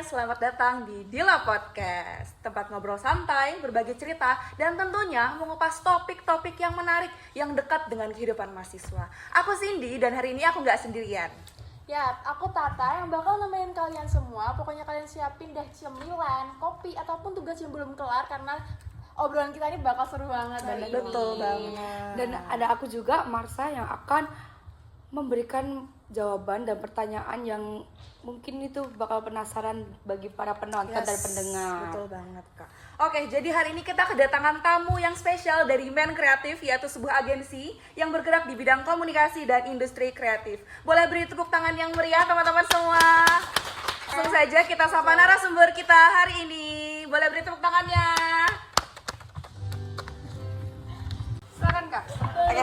selamat datang di Dila Podcast. Tempat ngobrol santai, berbagi cerita, dan tentunya mengupas topik-topik yang menarik yang dekat dengan kehidupan mahasiswa. Aku Cindy dan hari ini aku nggak sendirian. Ya, aku Tata yang bakal nemenin kalian semua. Pokoknya kalian siapin deh cemilan, kopi, ataupun tugas yang belum kelar karena obrolan kita ini bakal seru banget hari ini. Betul banget. Dan ada aku juga, Marsha, yang akan memberikan jawaban dan pertanyaan yang mungkin itu bakal penasaran bagi para penonton dan pendengar. Betul banget, Kak. Oke, jadi hari ini kita kedatangan tamu yang spesial dari Men Kreatif, yaitu sebuah agensi yang bergerak di bidang komunikasi dan industri kreatif. Boleh beri tepuk tangan yang meriah teman-teman semua. Langsung saja kita sapa narasumber kita hari ini. Boleh beri tepuk tangannya. Silakan, Kak. Oke,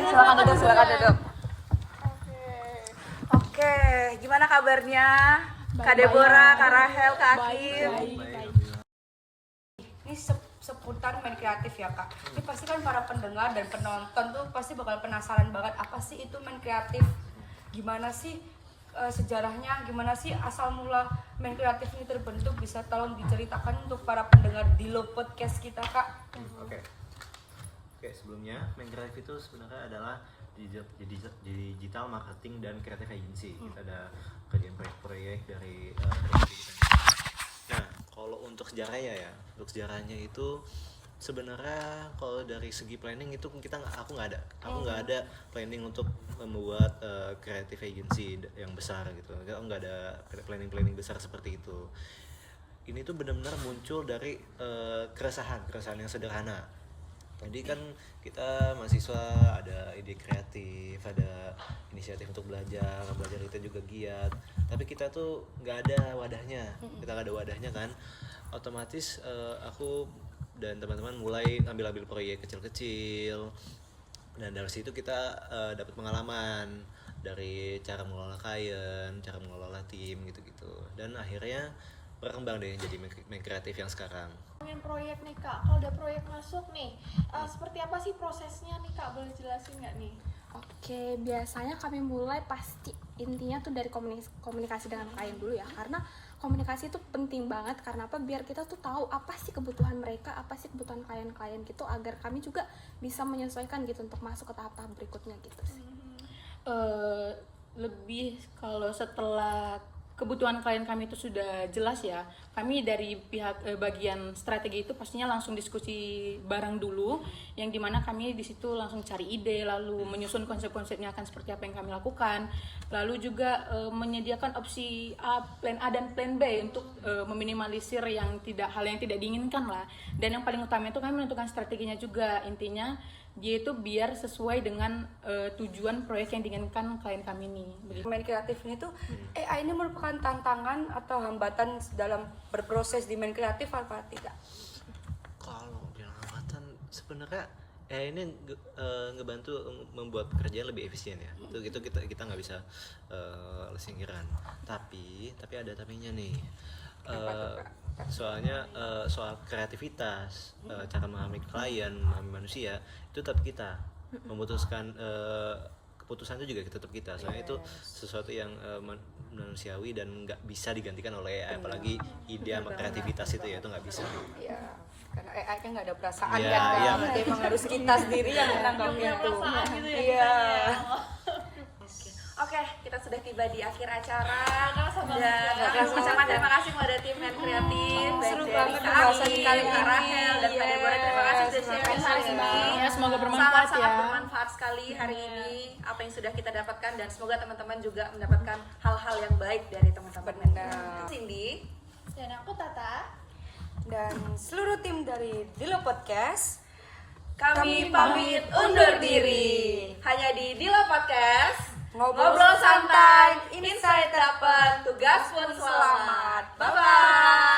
silakan duduk. Oke, gimana kabarnya? Kak Deborah, Kak Rahel, Kak Akim. Ini seputar main kreatif ya, Kak. Ini pasti kan para pendengar dan penonton tuh pasti bakal penasaran banget apa sih itu main kreatif. Gimana sih sejarahnya, gimana sih asal mula main kreatif ini terbentuk, bisa tolong diceritakan untuk para pendengar di Dila Podcast kita, Kak. Oke, sebelumnya main kreatif itu sebenarnya adalah digital marketing dan creative agency. Kita ada kerjaan proyek-proyek dari Nah, kalau untuk sejarahnya untuk sejarahnya itu sebenarnya kalau dari segi planning itu aku nggak ada planning untuk membuat creative agency yang besar gitu. Nggak ada planning besar seperti itu. Ini tuh benar-benar muncul dari keresahan yang sederhana. Jadi kan kita mahasiswa ada ide kreatif, ada inisiatif untuk belajar kita juga giat, tapi kita tuh nggak ada wadahnya, kan, otomatis aku dan teman-teman mulai ambil proyek kecil-kecil, dan dari situ kita dapat pengalaman dari cara mengelola klien, cara mengelola tim gitu-gitu, dan akhirnya berkembang deh jadi main kreatif yang sekarang. Ngomongin proyek nih Kak, kalau udah proyek masuk nih, seperti apa sih prosesnya nih Kak, boleh jelasin nggak nih? Oke, biasanya kami mulai pasti intinya tuh dari komunikasi dengan klien dulu ya, karena komunikasi itu penting banget. Karena apa? Biar kita tuh tahu apa sih kebutuhan mereka, apa sih kebutuhan klien-klien gitu, agar kami juga bisa menyesuaikan gitu untuk masuk ke tahap-tahap berikutnya gitu sih. Lebih kalau setelah kebutuhan klien kami itu sudah jelas ya, kami dari pihak bagian strategi itu pastinya langsung diskusi bareng dulu, yang dimana kami di situ langsung cari ide, lalu menyusun konsep-konsepnya akan seperti apa yang kami lakukan, lalu juga menyediakan opsi A, plan A dan plan B untuk meminimalisir hal yang tidak diinginkan lah. Dan yang paling utama itu kami menentukan strateginya juga, intinya dia itu biar sesuai dengan tujuan proyek yang diinginkan klien kami ini. Main kreatif ini tuh AI ini merupakan tantangan atau hambatan dalam berproses di main kreatif apa tidak? Kalau bilang hambatan, sebenarnya ini ngebantu membuat pekerjaan lebih efisien ya. Itu kita nggak bisa singkiran. Tapi ada tapinya nih. Soalnya soal kreativitas, cara memahami klien, memahami manusia, itu tetap kita memutuskan. Keputusan itu juga tetap kita, soalnya itu sesuatu yang manusiawi dan nggak bisa digantikan oleh AI, apalagi ide sama kreativitas itu nggak bisa. Iya, karena AI kan nggak ada perasaan Iya, kan, iya. Jadi emang harus kita sendiri yang menanggapi itu. Iya. Oke, kita sudah tiba di akhir acara. Dan ucapkan terima kasih kepada tim Men Kreatif, Seru baik banget dari pembahasan Kak kali Akim, Kak Rahel, ini. dan Kak Deborah. Terima kasih sudah sharing hari ini. Ya, semoga bermanfaat Sangat ya. bermanfaat sekali hari ini apa yang sudah kita dapatkan, dan semoga teman-teman juga mendapatkan hal-hal yang baik dari teman-teman. Benar. Cindy Dan aku Tata. Dan seluruh tim dari Dila Podcast, kami pamit undur diri. Hanya di Dila Podcast. Ngobrol santai, insight dapat, tugas pun selamat. Bye-bye.